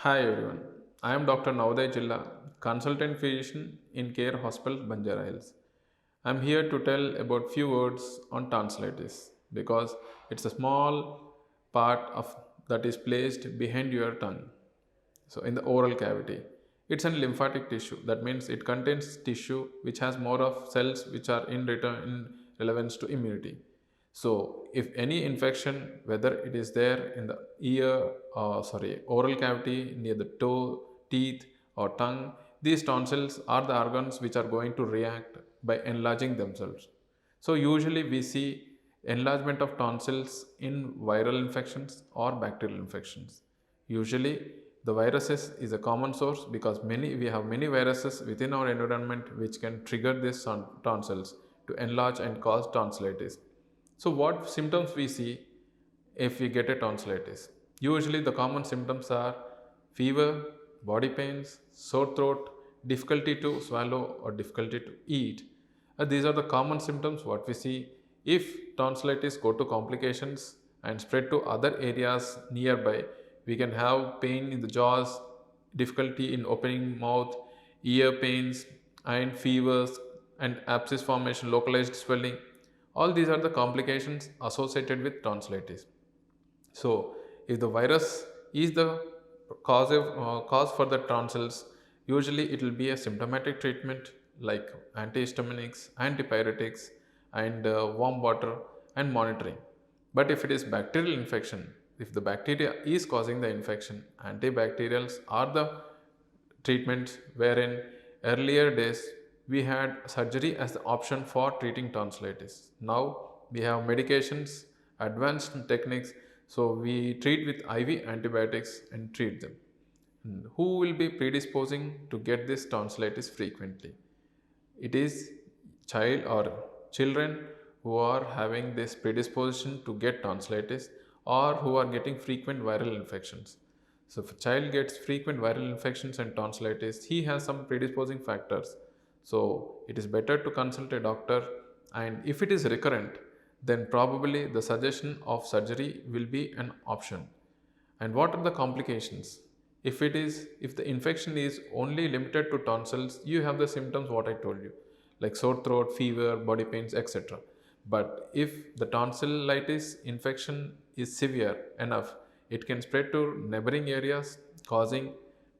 Hi everyone, I am Dr. Navoday Jilla, consultant physician in Care Hospital, Banjara Hills. I am here to tell about few words on tonsillitis because it's a small part of that is placed behind your tongue, so in the oral cavity. It's a lymphatic tissue. That means it contains tissue which has more of cells which are in return in relevance to immunity. So if any infection, whether it is there in the oral cavity near the toe, teeth, or tongue, these tonsils are the organs which are going to react by enlarging themselves. So usually we see enlargement of tonsils in viral infections or bacterial infections. Usually the viruses is a common source because we have many viruses within our environment which can trigger these tonsils to enlarge and cause tonsillitis. So what symptoms we see if we get a tonsillitis? Usually the common symptoms are fever, body pains, sore throat, difficulty to swallow or difficulty to eat. These are the common symptoms what we see. If tonsillitis go to complications and spread to other areas nearby, we can have pain in the jaws, difficulty in opening mouth, ear pains, and fevers, and abscess formation, localized swelling. All these are the complications associated with tonsillitis. So, if the virus is the cause for the tonsils, usually it will be a symptomatic treatment like antihistaminics, antipyretics, and warm water and monitoring. But if it is bacterial infection, if the bacteria is causing the infection, antibacterials are the treatments wherein earlier days we had surgery as the option for treating tonsillitis. Now we have medications, advanced techniques, so we treat with IV antibiotics and treat them. Who will be predisposing to get this tonsillitis frequently? It is child or children who are having this predisposition to get tonsillitis or who are getting frequent viral infections. So if a child gets frequent viral infections and tonsillitis, he has some predisposing factors. So it is better to consult a doctor, and if it is recurrent, then probably the suggestion of surgery will be an option. And what are the complications? If the infection is only limited to tonsils, you have the symptoms what I told you, like sore throat, fever, body pains, etc. But if the tonsillitis infection is severe enough, it can spread to neighboring areas, causing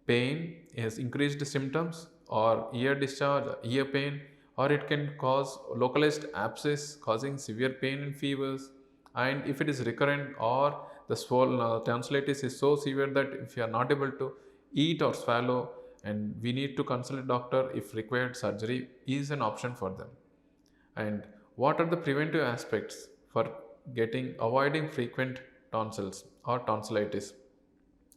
pain, has increased symptoms, or ear discharge, ear pain, or it can cause localized abscess, causing severe pain and fevers. And if it is recurrent or the swollen tonsillitis is so severe that if you are not able to eat or swallow, and we need to consult a doctor if required, surgery is an option for them. And what are the preventive aspects for avoiding frequent tonsils or tonsillitis?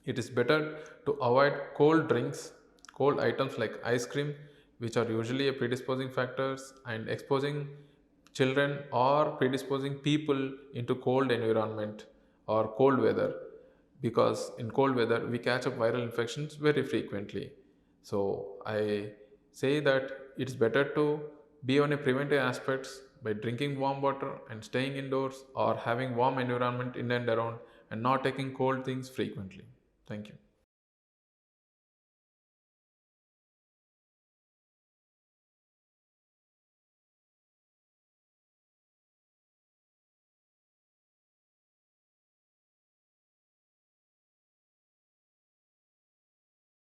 It is better to avoid cold drinks, cold items like ice cream, which are usually a predisposing factors, and exposing children or predisposing people into cold environment or cold weather, because in cold weather we catch up viral infections very frequently. So I say that it's better to be on a preventive aspects by drinking warm water and staying indoors or having warm environment in and around and not taking cold things frequently. Thank you.